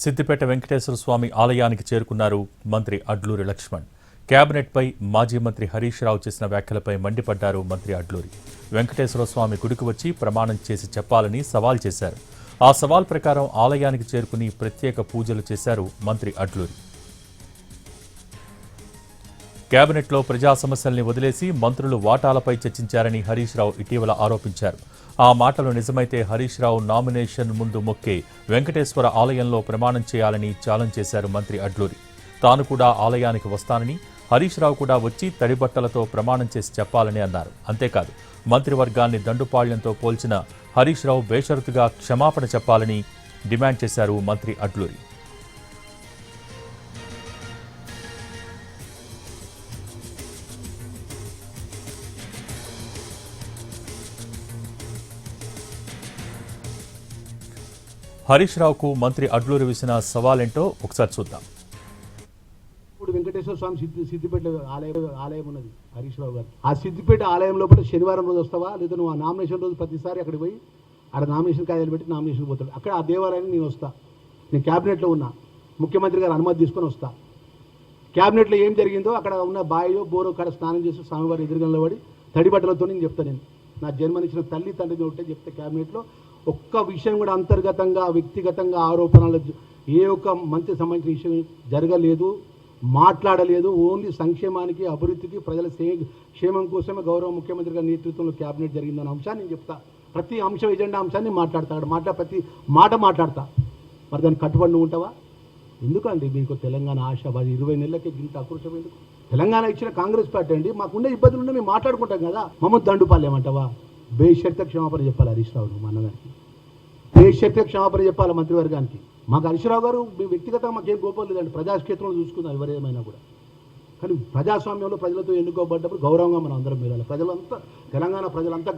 సిద్దిపేట వెంకటేశ్వర స్వామి ఆలయానికి చేరుకున్నారు మంత్రి అడ్లూరి లక్ష్మణ్. కేబినెట్పై మాజీ మంత్రి హరీష్ రావు చేసిన వ్యాఖ్యలపై మండిపడ్డారు మంత్రి అడ్లూరి. వెంకటేశ్వర స్వామి గుడికి వచ్చి ప్రమాణం చేసి చెప్పాలని సవాల్ చేశారు. ఆ సవాల్ ప్రకారం ఆలయానికి చేరుకుని ప్రత్యేక పూజలు చేశారు మంత్రి అడ్లూరి. కేబినెట్లో ప్రజా సమస్యల్ని వదిలేసి మంత్రులు వాటాలపై చర్చించారని హరీష్ రావు ఇటీవల ఆరోపించారు. ఆ మాటలు నిజమైతే హరీష్ రావు నామినేషన్ ముందు మొక్కే వెంకటేశ్వర ఆలయంలో ప్రమాణం చేయాలని ఛాలెంజ్ చేశారు మంత్రి అడ్లూరి. తాను కూడా ఆలయానికి వస్తానని, హరీష్ రావు కూడా వచ్చి తడిబట్టలతో ప్రమాణం చేసి చెప్పాలని అన్నారు. అంతేకాదు, మంత్రివర్గాన్ని దండుపాళ్యంతో పోల్చిన హరీష్ రావు బేషరతుగా క్షమాపణ చెప్పాలని డిమాండ్ చేశారు మంత్రి అడ్లూరి. హరీష్ రావుకు మంత్రి అడ్లూరి విసిన సవాలేంటో ఒకసారి చూద్దాం. ఇప్పుడు వెంకటేశ్వర స్వామి సిద్దిపేట ఆలయం ఉన్నది హరీష్ రావు గారు. ఆ సిద్దిపేట ఆలయం లోపల శనివారం రోజు వస్తావా, లేదా నువ్వు ఆ నామినేషన్ రోజు ప్రతిసారి అక్కడికి పోయి ఆడ నామినేషన్ కాయలు పెట్టి నామినేషన్ పోతాడు. అక్కడ ఆ దేవాలయానికి నేను వస్తా. నేను క్యాబినెట్లో ఉన్నా, ముఖ్యమంత్రి గారు అనుమతి తీసుకొని వస్తా. క్యాబినెట్లో ఏం జరిగిందో అక్కడ ఉన్న బాయో బోరో కాడ స్నానం చేసి స్వామివారి ఎదురుగంలో పడి తడిబట్టలతో నేను చెప్తాను. నేను నా జన్మనిచ్చిన తల్లి తండ్రిని ఉంటే చెప్తే క్యాబినెట్లో ఒక్క విషయం కూడా అంతర్గతంగా వ్యక్తిగతంగా ఆరోపణలు ఏ ఒక్క మంత్రి సంబంధించిన విషయం జరగలేదు, మాట్లాడలేదు. ఓన్లీ సంక్షేమానికి, అభివృద్ధికి, ప్రజల క్షేమం కోసమే గౌరవ ముఖ్యమంత్రి గారి నేతృత్వంలో క్యాబినెట్ జరిగిందన్న అంశాన్ని నేను చెప్తా. ప్రతి అంశం ఎజెండా అంశాన్ని మాట్లాడతా. ప్రతి మాట మాట్లాడతా. మరి దాన్ని కట్టుబడి ఉంటావా? ఎందుకండి మీకు తెలంగాణ ఆశాబాద్ 20 నెలలకే ఇంత ఆక్రోశం ఎందుకు? తెలంగాణ ఇచ్చిన కాంగ్రెస్ పార్టీ అండి. మాకుండే ఇబ్బందులు ఉంటే మేము మాట్లాడుకుంటాం కదా. మమ్మల్ని దండుపాలేమంటావా? బేషరతుగా క్షమాపణ చెప్పాలి హరీష్ రావు మా అన్నగారికి. బేషరతుగా క్షమాపణ చెప్పాలి మంత్రివర్గానికి. మాకు హరీష్ రావు గారు వ్యక్తిగతంగా మాకేం కోపం లేదండి. ప్రజాక్షేత్రంలో చూసుకుందాం ఎవరేమైనా కూడా. కానీ ప్రజాస్వామ్యంలో ప్రజలతో ఎన్నుకోబడ్డప్పుడు గౌరవంగా మనం అందరం వెళ్ళాలి. ప్రజలంతా, తెలంగాణ ప్రజలంతా